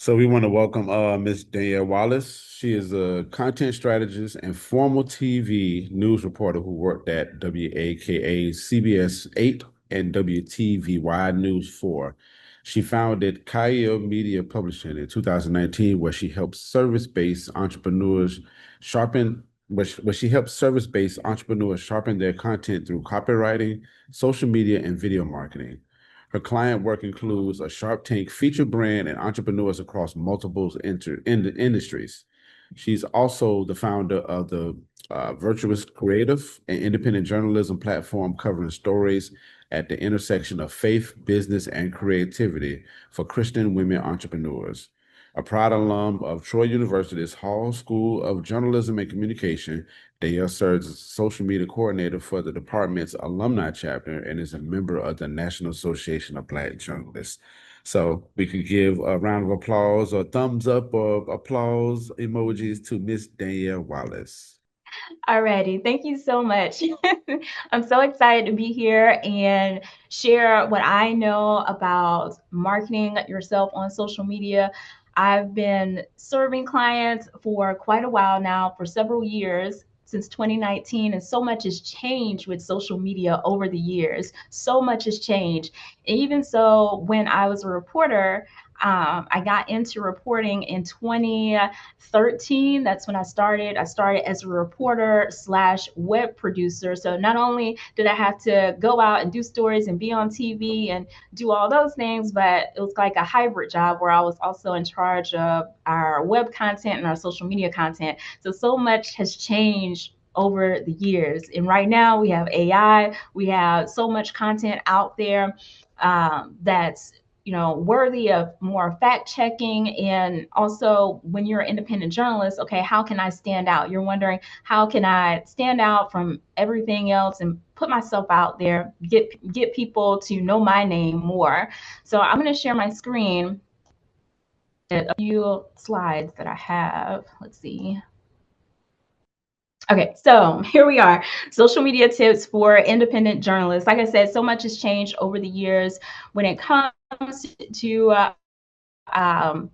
So we want to welcome Miss Danielle Wallace. She is a content strategist and former TV news reporter who worked at WAKA CBS 8 and WTVY News 4. She founded Kaya Media Publishing in 2019, where she helps service-based entrepreneurs sharpen where she helps service-based entrepreneurs sharpen their content through copywriting, social media, and video marketing. Her client work includes a Sharp Tank feature brand and entrepreneurs across multiple industries. She's also the founder of the Virtuous Creative and independent journalism platform covering stories at the intersection of faith, business, and creativity for Christian women entrepreneurs. A proud alum of Troy University's Hall School of Journalism and Communication, Danielle serves as social media coordinator for the department's alumni chapter and is a member of the National Association of Black Journalists. So we could give a round of applause or thumbs up or applause emojis to Miss Danielle Wallace. Alrighty, thank you so much. I'm so excited to be here and share what I know about marketing yourself on social media. I've been serving clients for quite a while now, for several years, since 2019, and so much has changed with social media over the years. So much has changed. Even so, when I was a reporter, I got into reporting in 2013. That's when I started. I started as a reporter slash web producer. So not only did I have to go out and do stories and be on TV and do all those things, but it was like a hybrid job where I was also in charge of our web content and our social media content. So much has changed over the years. And right now we have AI, we have so much content out there that's worthy of more fact checking. And also, when you're an independent journalist, okay, how can I stand out? You're wondering, how can I stand out from everything else and put myself out there, get people to know my name more? So I'm going to share my screen, a few slides that I have. Let's see. Okay, so here we are. Social media tips for independent journalists. Like I said, so much has changed over the years when it comes to um,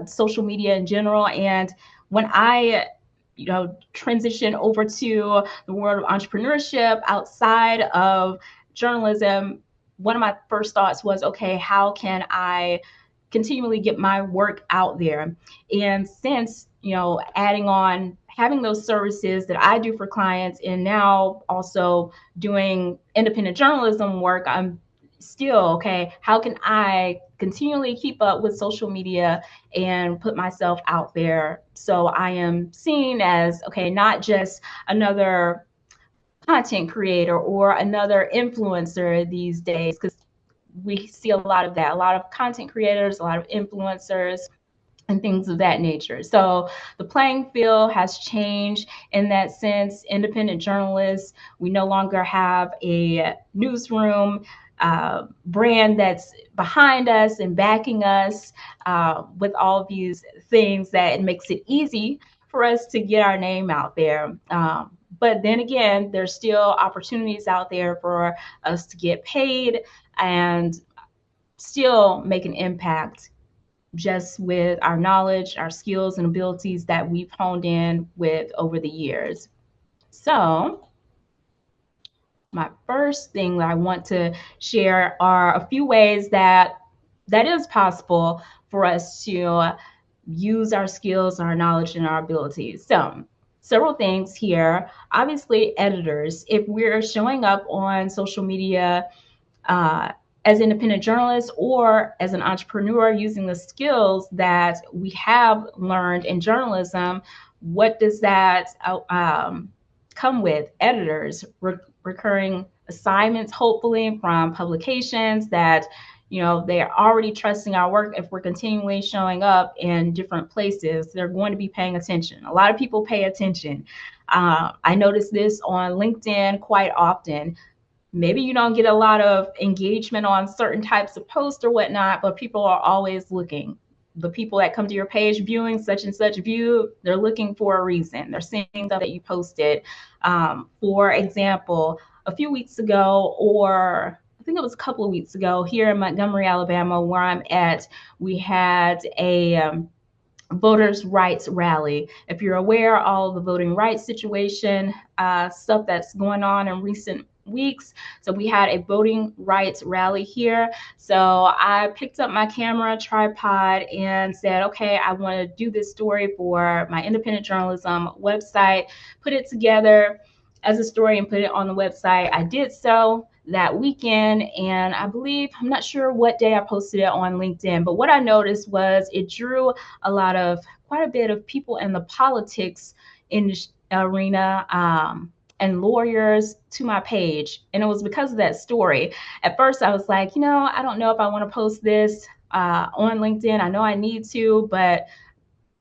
social media in general. And when I transition over to the world of entrepreneurship outside of journalism, one of my first thoughts was, okay, how can I continually get my work out there? And since, adding on having those services that I do for clients and now also doing independent journalism work, I'm still, okay, how can I continually keep up with social media and put myself out there so I am seen as, okay, not just another content creator or another influencer these days, because we see a lot of that, a lot of content creators, a lot of influencers, and things of that nature. So the playing field has changed in that sense. Independent journalists, we no longer have a newsroom brand that's behind us and backing us with all of these things that it makes it easy for us to get our name out there. But then again, there's still opportunities out there for us to get paid and still make an impact just with our knowledge, our skills, and abilities that we've honed in with over the years. So, my first thing that I want to share are a few ways that is possible for us to use our skills, our knowledge, and our abilities. So, several things here. Obviously, editors, if we're showing up on social media uh, as independent journalists or as an entrepreneur using the skills that we have learned in journalism, what does that come with? Editors, recurring assignments, hopefully from publications that they're already trusting our work. If we're continually showing up in different places, they're going to be paying attention. A lot of people pay attention. I notice this on LinkedIn quite often. Maybe you don't get a lot of engagement on certain types of posts or whatnot, but people are always looking. The people that come to your page viewing such and such view, they're looking for a reason. They're seeing stuff that you posted. For example, a few weeks ago, or I think it was a couple of weeks ago here in Montgomery, Alabama, where I'm at. We had a voters' rights rally. If you're aware, all the voting rights situation stuff that's going on in recent weeks. So we had a voting rights rally here. So I picked up my camera tripod and said, okay, I want to do this story for my independent journalism website, put it together as a story and put it on the website. I did so that weekend, and I believe, I'm not sure what day I posted it on LinkedIn, but what I noticed was it drew quite a bit of people in the politics in arena, and lawyers to my page. And it was because of that story. At first, I was like, I don't know if I want to post this on LinkedIn. I know I need to, but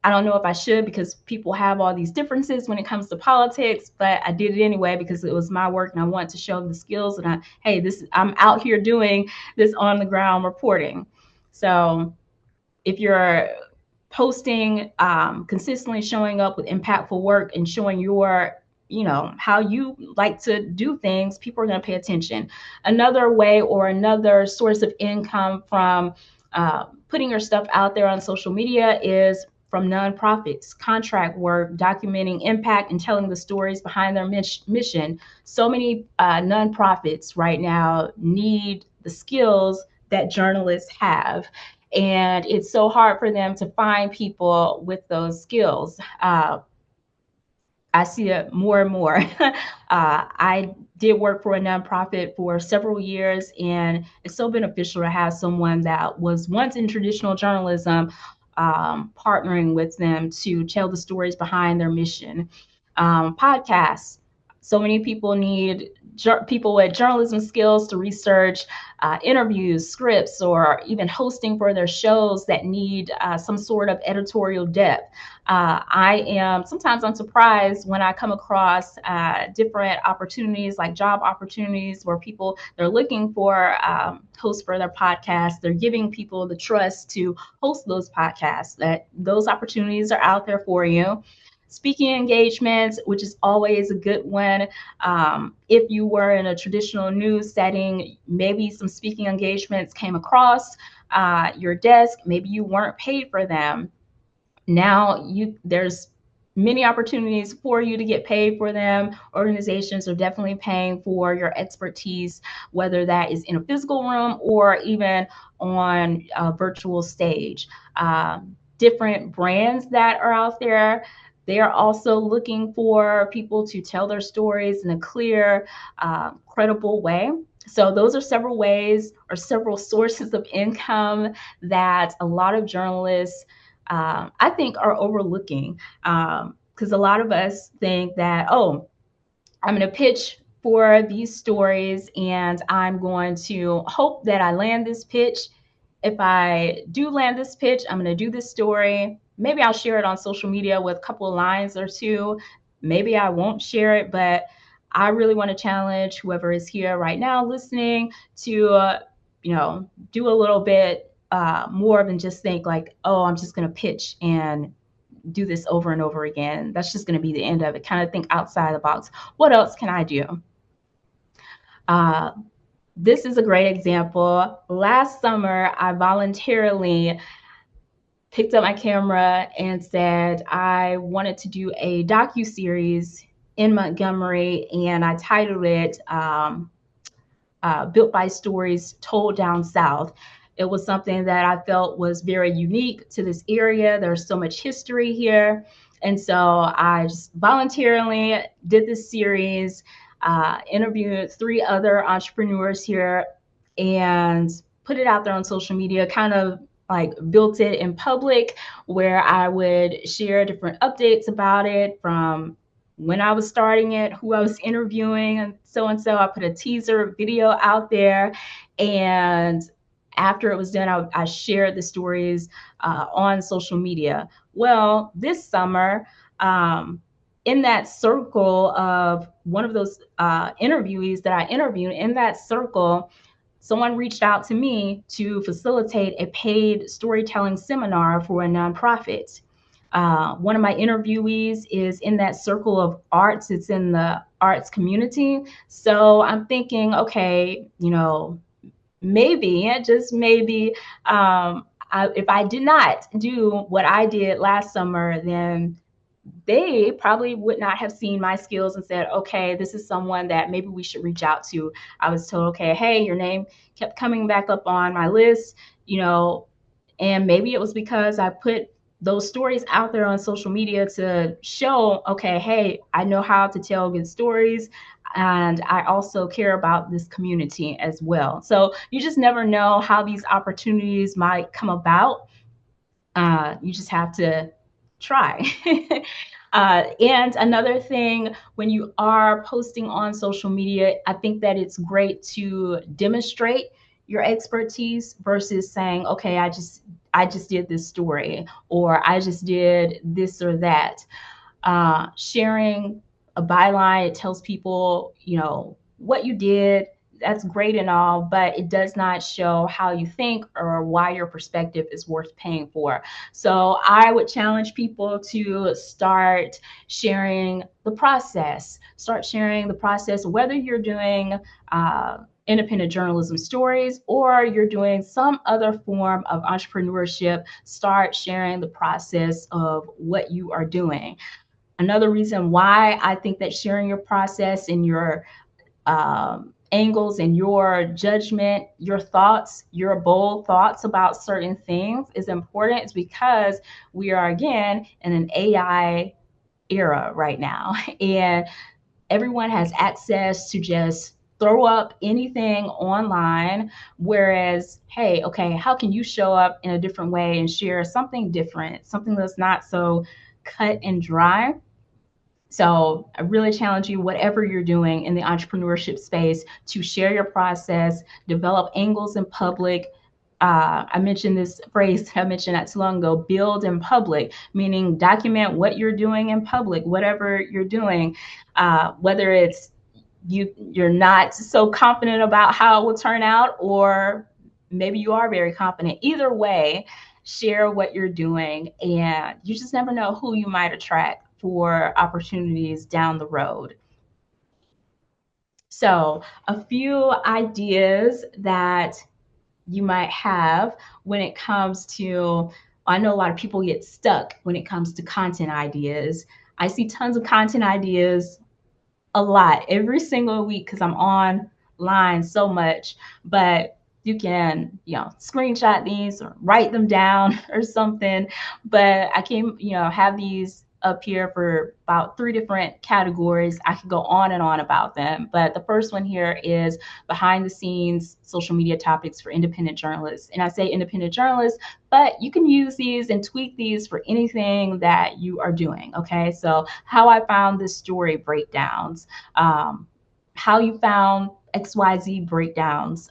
I don't know if I should, because people have all these differences when it comes to politics, but I did it anyway because it was my work and I want to show the skills, and I'm out here doing this on the ground reporting. So if you're posting, consistently showing up with impactful work and showing how you like to do things, people are going to pay attention. Another way or another source of income from putting your stuff out there on social media is from nonprofits, contract work, documenting impact and telling the stories behind their mission. So many nonprofits right now need the skills that journalists have. And it's so hard for them to find people with those skills. I see it more and more. I did work for a nonprofit for several years, and it's so beneficial to have someone that was once in traditional journalism partnering with them to tell the stories behind their mission. Podcasts. So many people need people with journalism skills to research interviews, scripts, or even hosting for their shows that need some sort of editorial depth. Sometimes I'm surprised when I come across different opportunities, like job opportunities, where they're looking for hosts for their podcasts. They're giving people the trust to host those podcasts. That those opportunities are out there for you. Speaking engagements, which is always a good one. If you were in a traditional news setting, maybe some speaking engagements came across your desk. Maybe you weren't paid for them. Now there's many opportunities for you to get paid for them. Organizations are definitely paying for your expertise, whether that is in a physical room or even on a virtual stage. Different brands that are out there, they are also looking for people to tell their stories in a clear, credible way. So those are several ways or several sources of income that a lot of journalists, I think, are overlooking, because a lot of us think that, oh, I'm going to pitch for these stories and I'm going to hope that I land this pitch. If I do land this pitch, I'm going to do this story. Maybe I'll share it on social media with a couple of lines or two. Maybe I won't share it, but I really want to challenge whoever is here right now listening to, do a little bit more than just think like, oh, I'm just going to pitch and do this over and over again. That's just going to be the end of it. Kind of think outside the box. What else can I do? This is a great example. Last summer, I voluntarily picked up my camera and said I wanted to do a docu-series in Montgomery, and I titled it Built by Stories Told Down South. It was something that I felt was very unique to this area. There's so much history here. And so I just voluntarily did this series, interviewed 3 other entrepreneurs here, and put it out there on social media, kind of like built it in public, where I would share different updates about it, from when I was starting it, who I was interviewing, and so. I put a teaser video out there, and after it was done, I shared the stories on social media. Well, this summer, in that circle of one of those interviewees that I interviewed, in that circle, someone reached out to me to facilitate a paid storytelling seminar for a nonprofit. One of my interviewees is in that circle of arts. It's in the arts community. So I'm thinking, okay, maybe, just maybe, if I did not do what I did last summer, then they probably would not have seen my skills and said, okay, this is someone that maybe we should reach out to. I was told, okay, hey, your name kept coming back up on my list, you know, and maybe it was because I put those stories out there on social media to show, okay, hey, I know how to tell good stories. And I also care about this community as well. So you just never know how these opportunities might come about. You just have to try. And another thing, when you are posting on social media, I think that it's great to demonstrate your expertise versus saying, okay, I just did this story, or I just did this or that. Sharing a byline, it tells people, what you did. That's great and all, but it does not show how you think or why your perspective is worth paying for. So I would challenge people to start sharing the process. Start sharing the process, whether you're doing independent journalism stories or you're doing some other form of entrepreneurship. Start sharing the process of what you are doing. Another reason why I think that sharing your process and your angles and your judgment, your thoughts, your bold thoughts about certain things is important is because we are, again, in an AI era right now. And everyone has access to just throw up anything online. Whereas, hey, okay, how can you show up in a different way and share something different, something that's not so cut and dry? So I really challenge you, whatever you're doing in the entrepreneurship space, to share your process, develop angles in public. I mentioned this phrase, I mentioned not too long ago, build in public, meaning document what you're doing in public, whatever you're doing, whether it's you're not so confident about how it will turn out, or maybe you are very confident. Either way, share what you're doing, and you just never know who you might attract for opportunities down the road. So, a few ideas that you might have when it comes to, I know a lot of people get stuck when it comes to content ideas. I see tons of content ideas a lot every single week because I'm online so much. But you can, screenshot these or write them down or something. But I can, have these up here for about 3 different categories. I could go on and on about them. But the first one here is behind the scenes social media topics for independent journalists. And I say independent journalists, but you can use these and tweak these for anything that you are doing. Okay. So how I found this story breakdowns, how you found XYZ breakdowns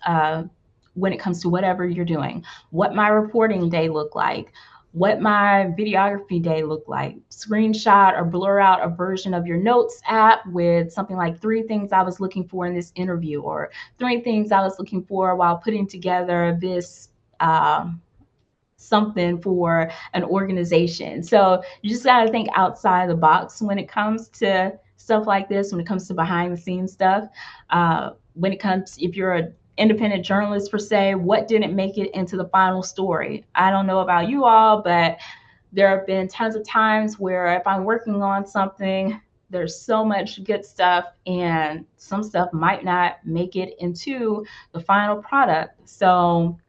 when it comes to whatever you're doing, what my reporting day looked like, what my videography day looked like, screenshot or blur out a version of your notes app with something like 3 things I was looking for in this interview, or 3 things I was looking for while putting together this something for an organization. So you just got to think outside the box when it comes to stuff like this, when it comes to behind the scenes stuff. When it comes, if you're an independent journalist per se, what didn't make it into the final story? I don't know about you all, but there have been tons of times where if I'm working on something, there's so much good stuff and some stuff might not make it into the final product. So,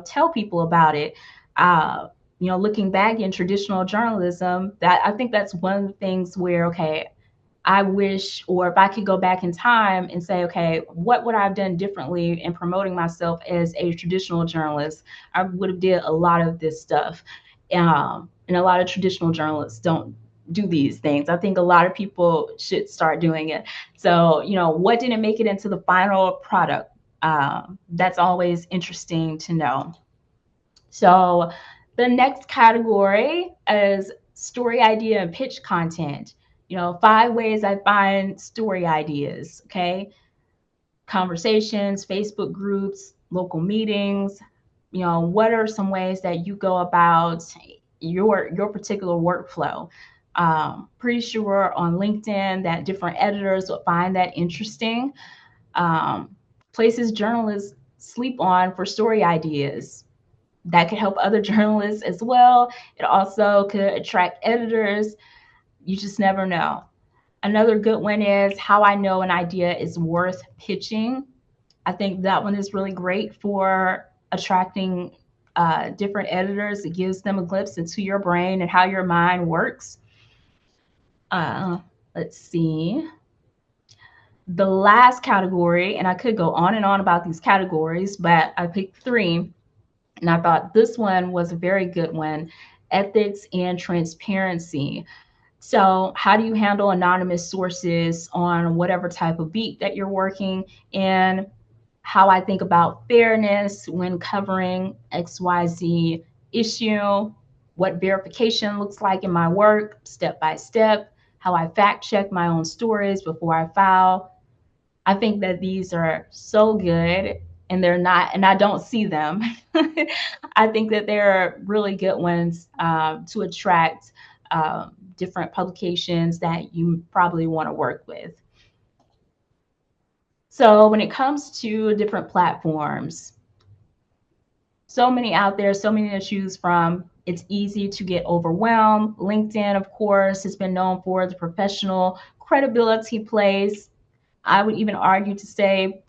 tell people about it. uh, Looking back in traditional journalism, that I think that's one of the things where, okay, I wish, or if I could go back in time and say, okay, what would I have done differently in promoting myself as a traditional journalist? I would have did a lot of this stuff. And a lot of traditional journalists don't do these things. I think a lot of people should start doing it. So, what didn't make it into the final product? That's always interesting to know. So the next category is story idea and pitch content. 5 ways I find story ideas. Okay. Conversations, Facebook groups, local meetings. What are some ways that you go about your particular workflow? Pretty sure on LinkedIn that different editors will find that interesting. Um, Places journalists sleep on for story ideas. That could help other journalists as well. It also could attract editors. You just never know. Another good one is how I know an idea is worth pitching. I think that one is really great for attracting different editors. It gives them a glimpse into your brain and how your mind works. Uh, let's see. The last category, and I could go on and on about these categories, but I picked three, and I thought this one was a very good one: ethics and transparency. So, how do you handle anonymous sources on whatever type of beat that you're working in? How I think about fairness when covering XYZ issue, what verification looks like in my work, step by step, how I fact check my own stories before I file. I think that these are so good, and they're not, and I don't see them. I think that they're really good ones to attract different publications that you probably want to work with. So when it comes to different platforms, so many out there, so many to choose from. It's easy to get overwhelmed. LinkedIn, of course, has been known for the professional credibility place. I would even argue to say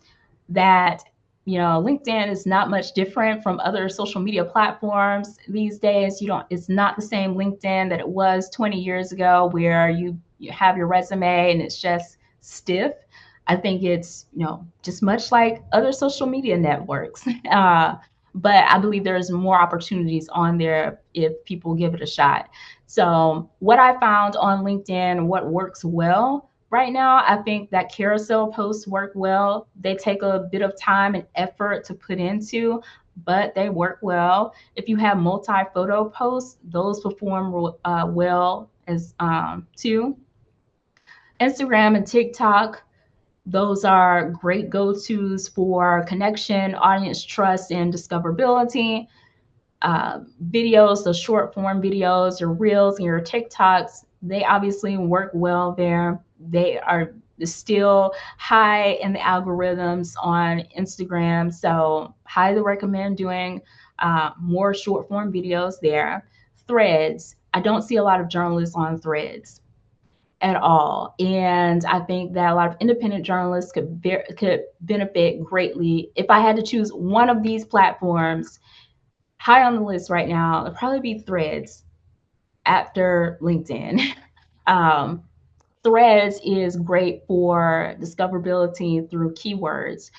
that LinkedIn is not much different from other social media platforms these days. It's not the same LinkedIn that it was 20 years ago, where you have your resume and it's just stiff. I think it's just much like other social media networks. But I believe there's more opportunities on there if people give it a shot. So what I found on LinkedIn, what works well right now, I think that carousel posts work well. They take a bit of time and effort to put into, but they work well. If you have multi-photo posts, those perform well as too. Instagram and TikTok, those are great go-tos for connection, audience trust, and discoverability. Videos, the short form videos, your reels and your TikToks, they obviously work well there. They are still high in the algorithms on Instagram. So highly recommend doing more short form videos there. Threads. I don't see a lot of journalists on Threads at all. And I think that a lot of independent journalists could benefit greatly. If I had to choose one of these platforms, high on the list right now, it'd probably be Threads after LinkedIn. um, Threads is great for discoverability through keywords.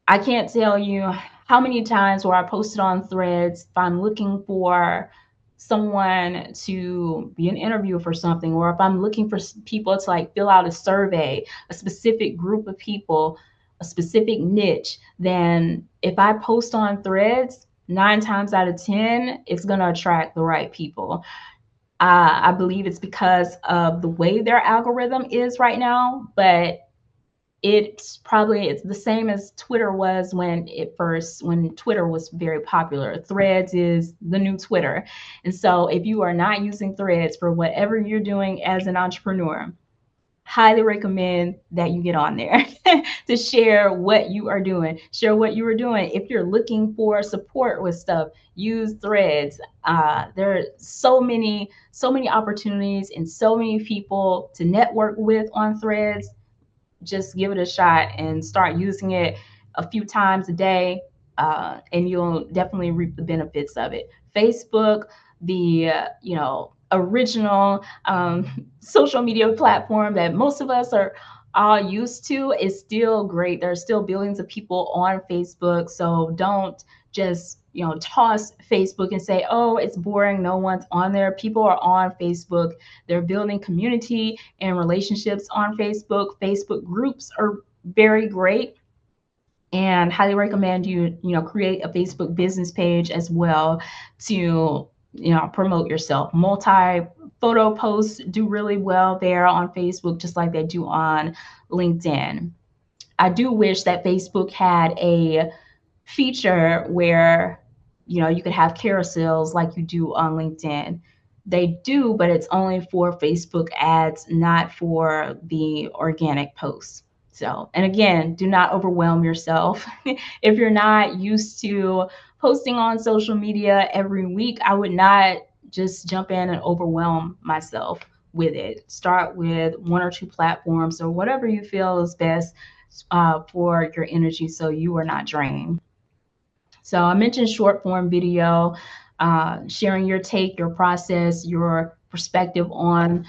I can't tell you how many times where I posted on Threads, if I'm looking for someone to be an interview for something, or if I'm looking for people to like fill out a survey, a specific group of people, a specific niche, then if I post on Threads, 9 times out of 10, it's going to attract the right people. I believe it's because of the way their algorithm is right now, but it's the same as Twitter was when Twitter was very popular. Threads is the new Twitter. And so if you are not using Threads for whatever you're doing as an entrepreneur, highly recommend that you get on there to share what you are doing. Share what you are doing. If you're looking for support with stuff, use Threads. There are so many opportunities and so many people to network with on Threads. Just give it a shot and start using it a few times a day, and you'll definitely reap the benefits of it. Facebook, the original social media platform that most of us are all used to, is still great. There are still billions of people on Facebook, so don't just toss Facebook and say, oh, it's boring, no one's on there. People are on Facebook. They're building community and relationships on Facebook. Facebook groups are very great, and highly recommend you create a Facebook business page as well to promote yourself. Multi photo posts do really well there on Facebook, just like they do on LinkedIn. I do wish that Facebook had a feature where you could have carousels like you do on LinkedIn. They do, but it's only for Facebook ads, not for the organic posts. So, and again, do not overwhelm yourself. If you're not used to posting on social media every week, I would not just jump in and overwhelm myself with it. Start with one or two platforms or whatever you feel is best for your energy so you are not drained. So I mentioned short form video, sharing your take, your process, your perspective on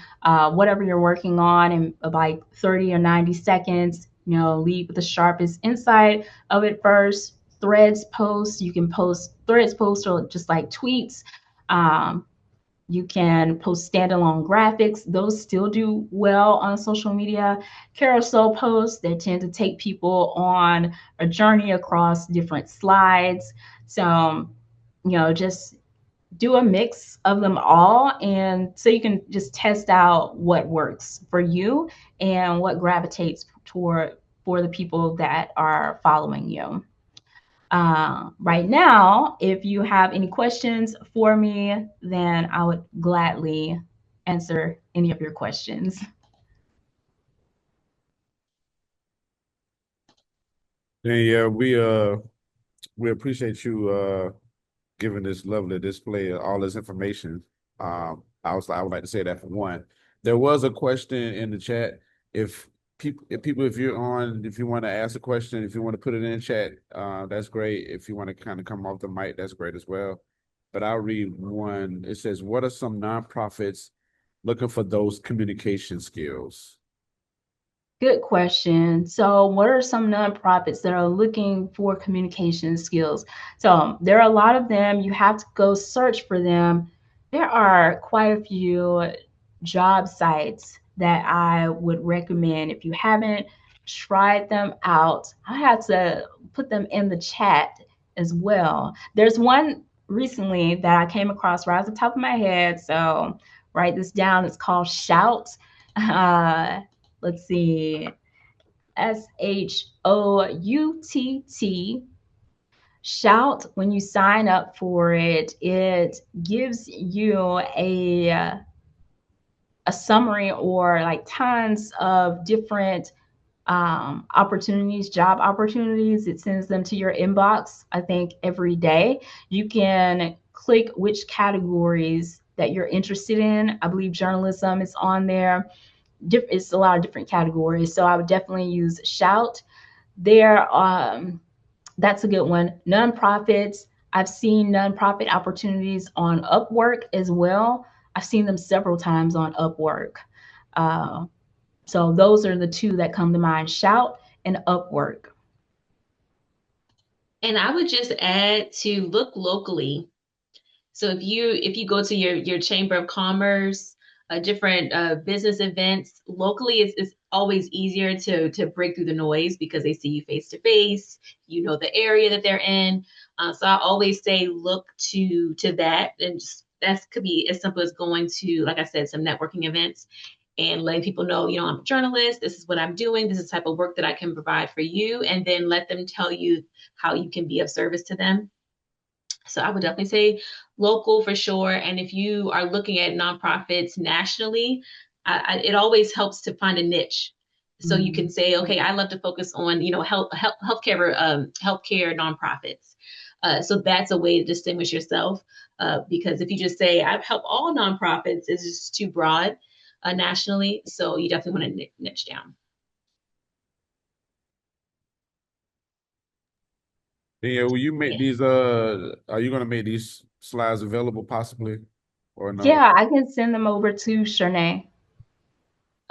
whatever you're working on in like 30 or 90 seconds. You know, lead with the sharpest insight of it first. Threads posts, you can post threads posts or just like tweets. Um, you can post standalone graphics. Those still do well on social media. Carousel posts, they tend to take people on a journey across different slides. So, you know, just do a mix of them all. And so you can just test out what works for you and what gravitates toward for the people that are following you. Right now, if you have any questions for me, then I would gladly answer any of your questions. And yeah, we appreciate you giving this lovely display of all this information. I would like to say that for one. There was a question in the chat. If if you're on, if you want to ask a question, if you want to put it in the chat, that's great. If you want to kind of come off the mic, that's great as well. But I'll read one. It says, "What are some nonprofits looking for those communication skills?" Good question. So, what are some nonprofits that are looking for communication skills? So, there are a lot of them. You have to go search for them. There are quite a few job sites that I would recommend. If you haven't tried them out, I have to put them in the chat as well. There's one recently that I came across right off the top of my head. So, write this down. It's called Shout. Uh, let's see, SHOUTT. Shout, when you sign up for it, it gives you a summary or like tons of different opportunities, job opportunities. It sends them to your inbox, I think, every day. You can click which categories that you're interested in. I believe journalism is on there. It's a lot of different categories. So I would definitely use Shout. There, that's a good one. Nonprofits. I've seen nonprofit opportunities on Upwork as well. I've seen them several times on Upwork. Uh, so those are the two that come to mind: Shout and Upwork. And I would just add to look locally. So if you go to your chamber of commerce, different business events locally, it's always easier to break through the noise because they see you face to face. You know the area that they're in. So I always say look to that, and just, that could be as simple as going to, like I said, some networking events and letting people know, I'm a journalist. This is what I'm doing. This is the type of work that I can provide for you, and then let them tell you how you can be of service to them. So I would definitely say local for sure. And if you are looking at nonprofits nationally, it always helps to find a niche. So you can say, okay, I love to focus on, healthcare nonprofits. So that's a way to distinguish yourself. Because if you just say, I help all nonprofits, it's just too broad nationally. So you definitely want to niche down. Yeah, will you make Yeah. these are you gonna make these slides available possibly or no? Yeah, I can send them over to Shernay.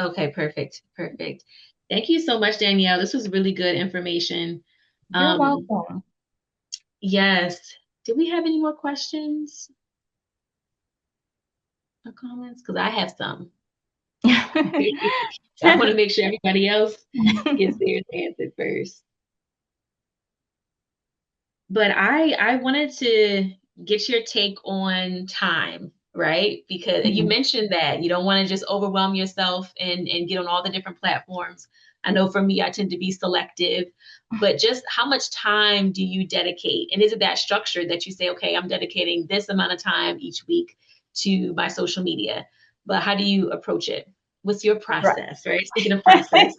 Okay, perfect. Perfect. Thank you so much, Danielle. This was really good information. You're Um, welcome. yes. Do we have any more questions or comments? Because I have some. I want to make sure everybody else gets theirs answered first. But I wanted to get your take on time, right? Because you mentioned that you don't want to just overwhelm yourself and get on all the different platforms. I know for me, I tend to be selective, but just how much time do you dedicate? And is it that structure that you say, okay, I'm dedicating this amount of time each week to my social media? But how do you approach it? What's your Right. process, right? Speaking of process.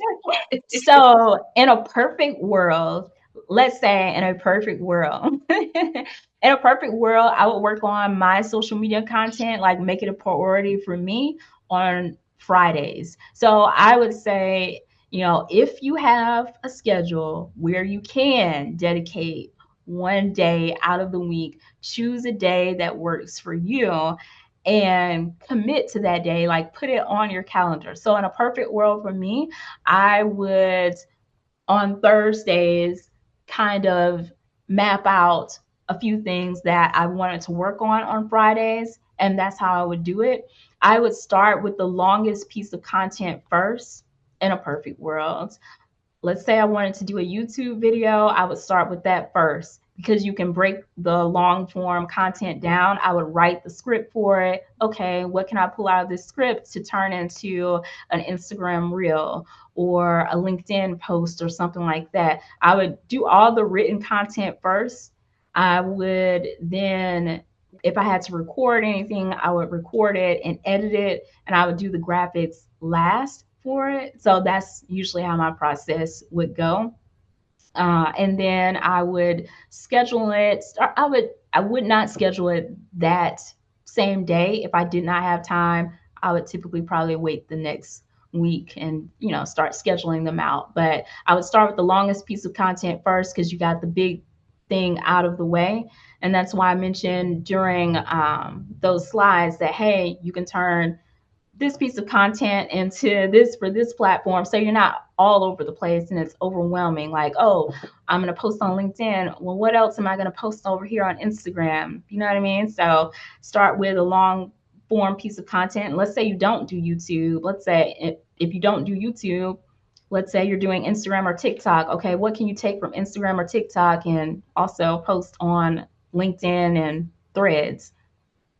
So, in a perfect world, let's say in a perfect world, in a perfect world, I would work on my social media content, like make it a priority for me on Fridays. So, I would say, if you have a schedule where you can dedicate one day out of the week, choose a day that works for you and commit to that day, like put it on your calendar. So, in a perfect world for me, I would on Thursdays kind of map out a few things that I wanted to work on Fridays. And that's how I would do it. I would start with the longest piece of content first in a perfect world. Let's say I wanted to do a YouTube video, I would start with that first because you can break the long form content down. I would write the script for it. Okay, what can I pull out of this script to turn into an Instagram reel or a LinkedIn post or something like that? I would do all the written content first. I would then, if I had to record anything, I would record it and edit it, and I would do the graphics last for it. So that's usually how my process would go. And then I would schedule it. I would not schedule it that same day if I did not have time. I would typically probably wait the next week and start scheduling them out. But I would start with the longest piece of content first because you got the big thing out of the way. And that's why I mentioned during those slides that, hey, you can turn this piece of content into this for this platform, so you're not all over the place and it's overwhelming, like, oh, I'm going to post on LinkedIn, well, what else am I going to post over here on Instagram? You know what I mean? So start with a long form piece of content. Let's say you don't do YouTube. Let's say if you don't do YouTube, let's say you're doing Instagram or TikTok. Okay, what can you take from Instagram or TikTok and also post on LinkedIn and Threads?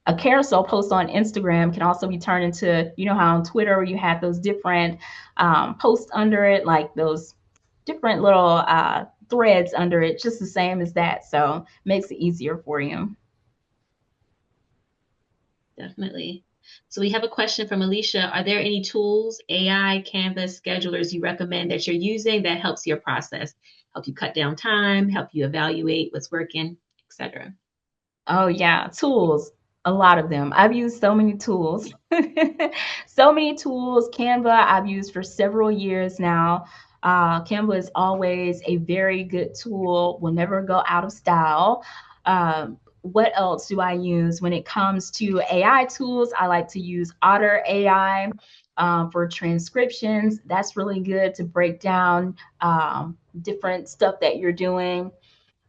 A carousel post on Instagram can also be turned into, how on Twitter you have those different posts under it, like those different little threads under it, just the same as that. So makes it easier for you. Definitely. So we have a question from Alicia. Are there any tools, AI, Canvas, schedulers you recommend that you're using that helps your process, help you cut down time, help you evaluate what's working, etc.? Oh yeah, tools. A lot of them. I've used so many tools. So many tools. Canva, I've used for several years now. Canva is always a very good tool, will never go out of style. What else do I use when it comes to AI tools? I like to use Otter AI for transcriptions. That's really good to break down different stuff that you're doing.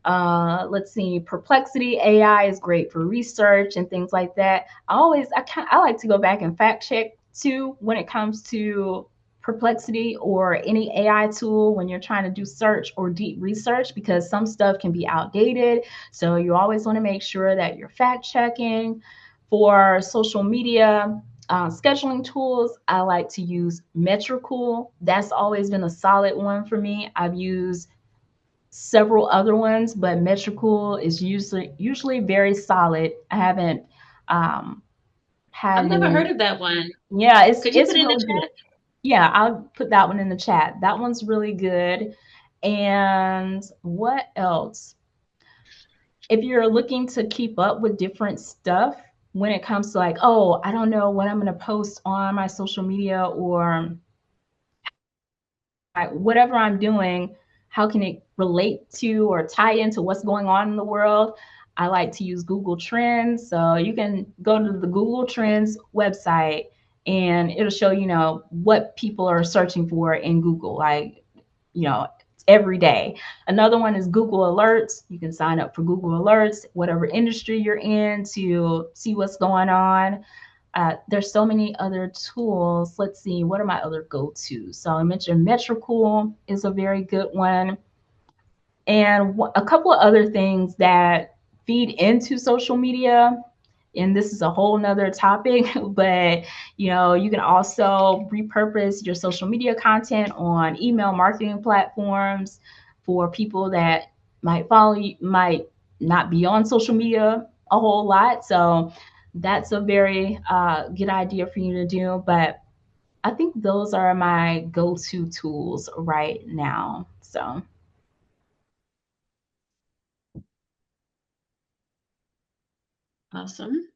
Let's see, Perplexity AI is great for research and things like that. I like to go back and fact check too when it comes to Perplexity or any AI tool when you're trying to do search or deep research, because some stuff can be outdated. So you always want to make sure that you're fact checking. For social media scheduling tools, I like to use Metricool. That's always been a solid one for me. I've used several other ones, but Metricool is usually very solid. I haven't had I've never any. heard of that one. Yeah, it's Could you it's put it in the really good. chat? Yeah, I'll put that one in the chat. That one's really good. And what else? If you're looking to keep up with different stuff when it comes to, like, oh, I don't know what I'm going to post on my social media, or whatever I'm doing, how can it relate to or tie into what's going on in the world? I like to use Google Trends. So you can go to the Google Trends website and it'll show, what people are searching for in Google, like, you know, every day. Another one is Google Alerts. You can sign up for Google Alerts, whatever industry you're in, to see what's going on. There's so many other tools. Let's see, what are my other go-tos? So I mentioned Metricool is a very good one. And a couple of other things that feed into social media, and this is a whole nother topic, but you can also repurpose your social media content on email marketing platforms for people that might follow you, might not be on social media a whole lot. So that's a very good idea for you to do. But I think those are my go-to tools right now. So, Awesome.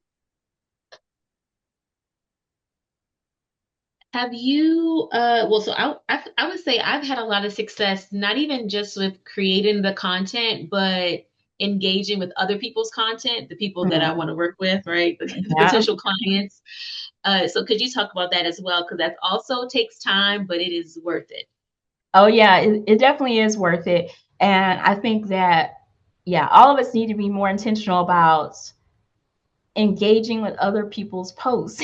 Have you, well, so I would say I've had a lot of success, not even just with creating the content, but engaging with other people's content, the people that I mm, want to work with, right? The yeah. potential clients. So could you talk about that as well? Because that also takes time, but it is worth it. Oh yeah, it definitely is worth it. And I think that, yeah, all of us need to be more intentional about engaging with other people's posts.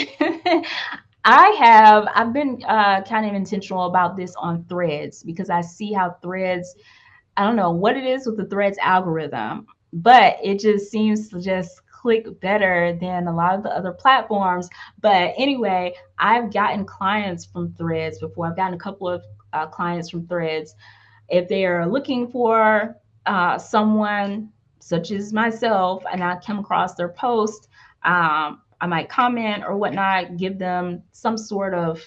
I've been kind of intentional about this on Threads because I see how Threads, I don't know what it is with the Threads algorithm, but it just seems to just click better than a lot of the other platforms. But anyway, I've gotten clients from Threads before. I've gotten a couple of clients from Threads. If they are looking for someone such as myself and I come across their post, I might comment or whatnot, give them some sort of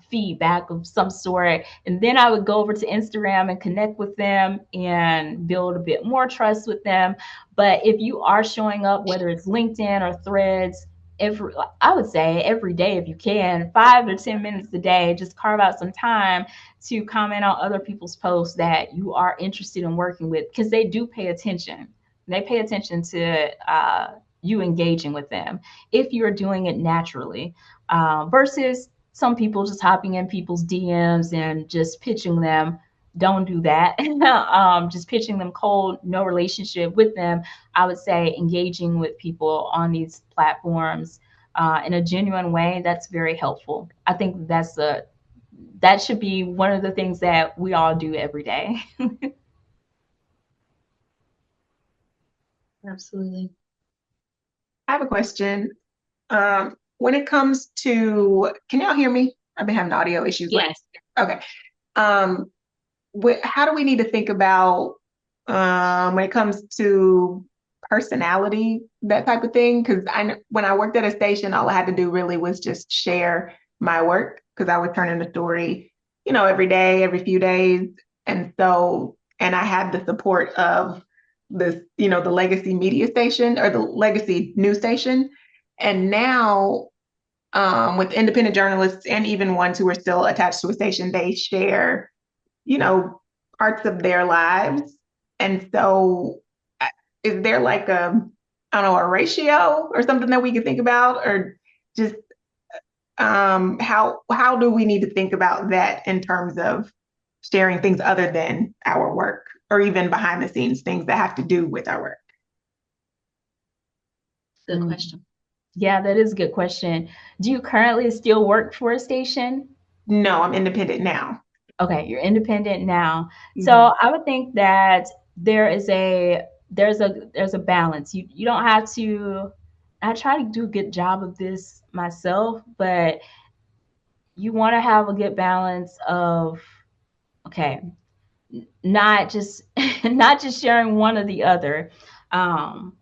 feedback of some sort. And then I would go over to Instagram and connect with them and build a bit more trust with them. But if you are showing up, whether it's LinkedIn or Threads, I would say every day if you can, 5 to 10 minutes a day, just carve out some time to comment on other people's posts that you are interested in working with because they do pay attention. They pay attention to you engaging with them if you're doing it naturally versus some people just hopping in people's DMs and just pitching them. Don't do that. Just pitching them cold, no relationship with them. I would say engaging with people on these platforms in a genuine way, that's very helpful. I think that should be one of the things that we all do every day. Absolutely. I have a question. When it comes to, can y'all hear me? I've been having audio issues. Yes. Okay. Um, how do we need to think about when it comes to personality, that type of thing? Because when I worked at a station, all I had to do really was just share my work because I would turn in a story, every day, every few days. And so, and I had the support of the legacy media station or the legacy news station. And now, with independent journalists and even ones who are still attached to a station, they share you know, parts of their lives. And so, is there like I don't know, a ratio or something that we can think about, or just how do we need to think about that in terms of sharing things other than our work, or even behind the scenes things that have to do with our work? Good question. Yeah, that is a good question. Do you currently still work for a station? No, I'm independent now. Okay, you're independent now. Mhm. So I would think that there's a balance. You don't have to. I try to do a good job of this myself, but you want to have a good balance of okay, not just not just sharing one or the other. Um,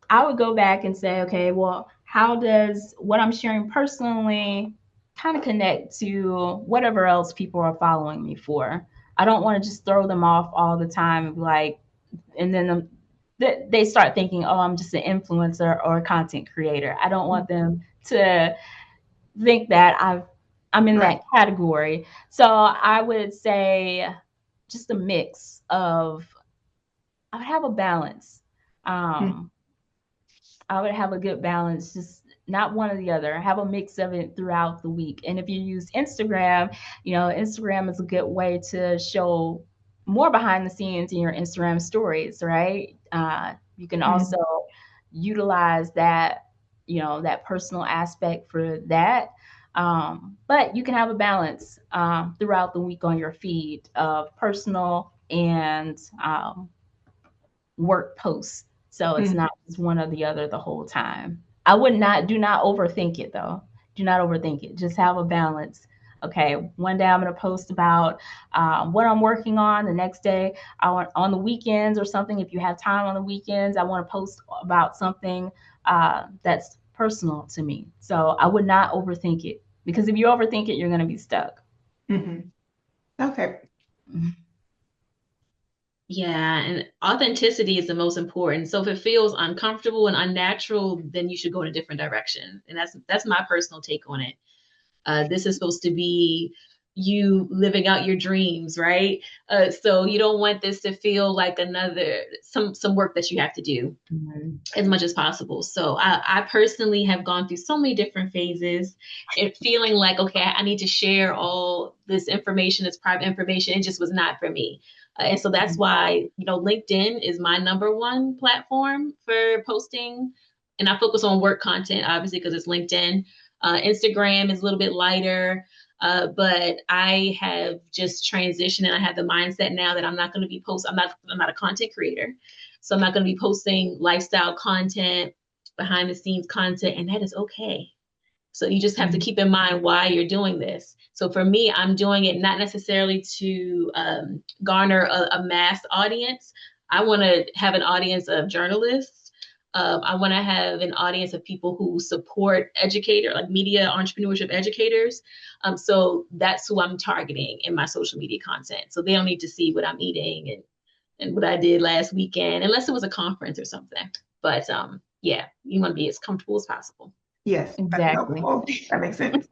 I would go back and say, okay, well, how does what I'm sharing personally kind of connect to whatever else people are following me for? I don't want to just throw them off all the time and be like, and then they start thinking, oh, I'm just an influencer or a content creator. I don't want them to think that I'm in Right. that category. So I would say just a mix of I would have a balance. Um, I would have a good balance, just not one or the other. Have a mix of it throughout the week. And if you use Instagram, Instagram is a good way to show more behind the scenes in your Instagram stories, right? You can also Mhm. utilize that personal aspect for that. But you can have a balance throughout the week on your feed of personal and work posts. So it's Mhm. not just one or the other the whole time. I would not do not overthink it though. Do not overthink it. Just have a balance. Okay, one day I'm going to post about what I'm working on. The next day, I want on the weekends or something. If you have time on the weekends, I want to post about something that's personal to me. So I would not overthink it. because if you overthink it, you're going to be stuck. Mm-hmm. Okay. Yeah, and authenticity is the most important. So if it feels uncomfortable and unnatural, then you should go in a different direction. And that's my personal take on it. This is supposed to be you living out your dreams, right? So you don't want this to feel like another some work that you have to do as much as possible. So I personally have gone through so many different phases and feeling like, okay, I need to share all this information, this private information. It just was not for me. And so that's why, LinkedIn is my number one platform for posting. And I focus on work content, obviously, because it's LinkedIn. Instagram is a little bit lighter, but I have just transitioned and I have the mindset now that I'm not going to be I'm not a content creator. So I'm not going to be posting lifestyle content, behind the scenes content, and that is okay. So you just have to keep in mind why you're doing this. So for me, I'm doing it not necessarily to garner a mass audience. I want to have an audience of journalists. I want to have an audience of people who support like media entrepreneurship educators. So that's who I'm targeting in my social media content. So they don't need to see what I'm eating and what I did last weekend, unless it was a conference or something. But yeah, you want to be as comfortable as possible. Yes, that's Exactly. helpful. That makes sense.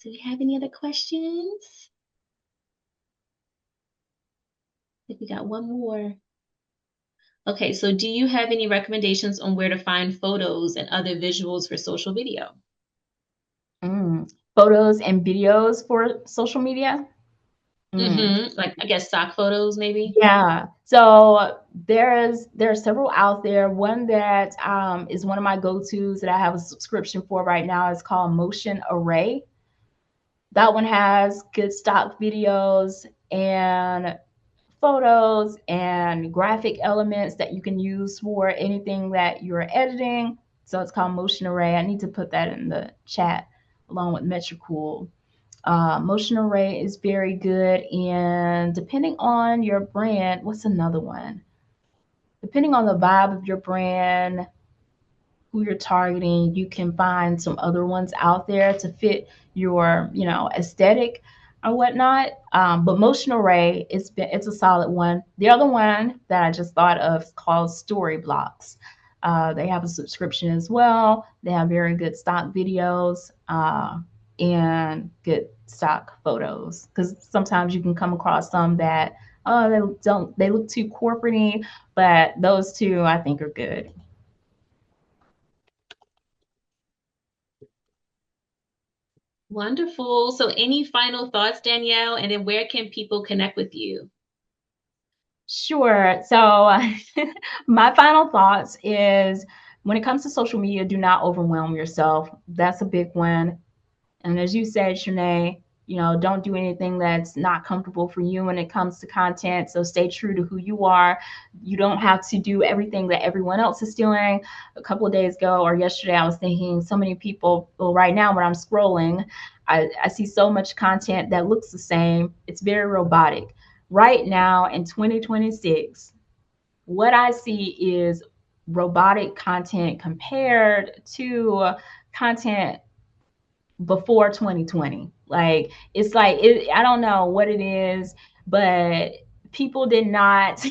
Do we have any other questions? I think we got one more. Okay, so do you have any recommendations on where to find photos and other visuals for social video? Photos and videos for social media. Like, I guess stock photos, maybe? Yeah. So there are several out there. One that is one of my go-tos that I have a subscription for right now is called Motion Array. That one has good stock videos and photos and graphic elements that you can use for anything that you're editing. So it's called Motion Array. I need to put that in the chat along with Metricool. Motion Array is very good. And depending on your brand, what's another one? Depending on the vibe of your brand, who you're targeting, you can find some other ones out there to fit your, aesthetic or whatnot. But Motion Array, it's a solid one. The other one that I just thought of is called Storyblocks. They have a subscription as well. They have very good stock videos and good stock photos. Because sometimes you can come across some that they look too corporate, but those two I think are good. Wonderful. So any final thoughts, Danielle? And then where can people connect with you? Sure. So my final thoughts is when it comes to social media, do not overwhelm yourself. That's a big one. And as you said, Shanae, don't do anything that's not comfortable for you when it comes to content. So stay true to who you are. You don't have to do everything that everyone else is doing. A couple of days ago or yesterday, I was thinking so many people, well, right now when I'm scrolling, I see so much content that looks the same. It's very robotic. Right now in 2026, what I see is robotic content compared to content before 2020. Like it's like I don't know what it is, but people did not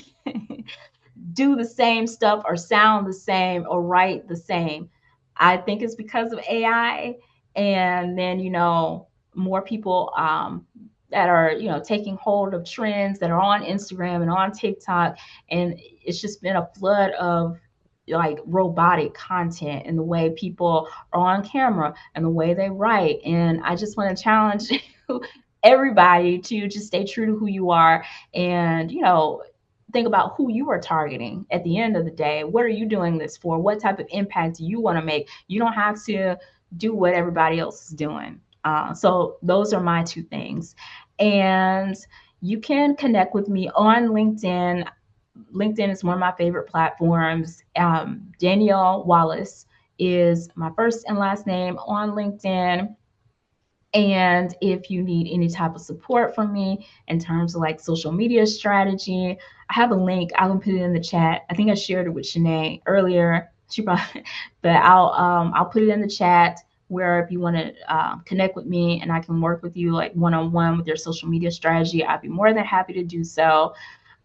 do the same stuff or sound the same or write the same. I think it's because of AI, and then more people that are taking hold of trends that are on Instagram and on TikTok, and it's just been a flood of like robotic content and the way people are on camera and the way they write. And I just want to challenge everybody to just stay true to who you are and think about who you are targeting at the end of the day. What are you doing this for? What type of impact do you want to make? You don't have to do what everybody else is doing. So those are my two things. And you can connect with me on LinkedIn. LinkedIn is one of my favorite platforms. Danielle Wallace is my first and last name on LinkedIn. And if you need any type of support from me in terms of like social media strategy, I have a link. I can put it in the chat. I think I shared it with Shanae earlier. She probably, but I'll put it in the chat where if you want to connect with me and I can work with you like one on one with your social media strategy, I'd be more than happy to do so.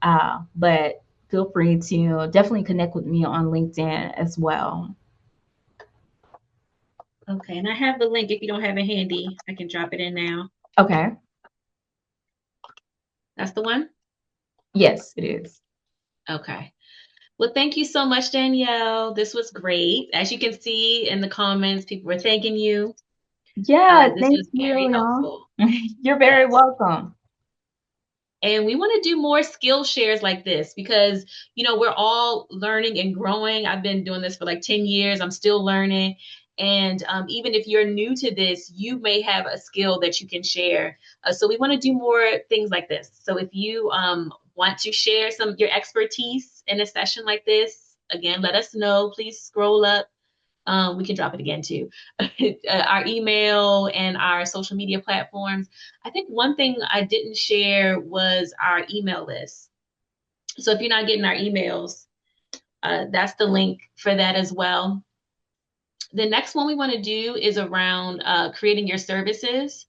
But feel free to definitely connect with me on LinkedIn as well. Okay, and I have the link. If you don't have it handy, I can drop it in now. Okay. That's the one? Yes, it is. Okay. Well, thank you so much, Danielle. This was great. As you can see in the comments, people were thanking you. Yeah, This thank was very you, y'all. helpful. You're very Yes. welcome. And we want to do more skill shares like this because, we're all learning and growing. I've been doing this for like 10 years. I'm still learning. And even if you're new to this, you may have a skill that you can share. So we want to do more things like this. So if you want to share some of your expertise in a session like this, again, let us know. Please scroll up. We can drop it again too. Our email and our social media platforms. I think one thing I didn't share was our email list. So if you're not getting our emails, that's the link for that as well. The next one we want to do is around creating your services.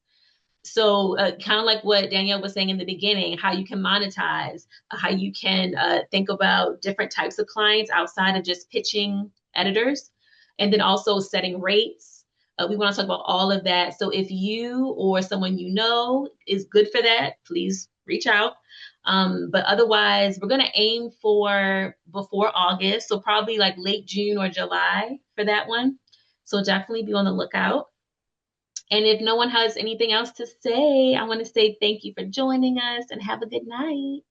So kind of like what Danielle was saying in the beginning, how you can monetize, how you can think about different types of clients outside of just pitching editors, and then also setting rates. We want to talk about all of that. So if you or someone you know is good for that, please reach out. But otherwise, we're going to aim for before August. So probably like late June or July for that one. So definitely be on the lookout. And if no one has anything else to say, I want to say thank you for joining us and have a good night.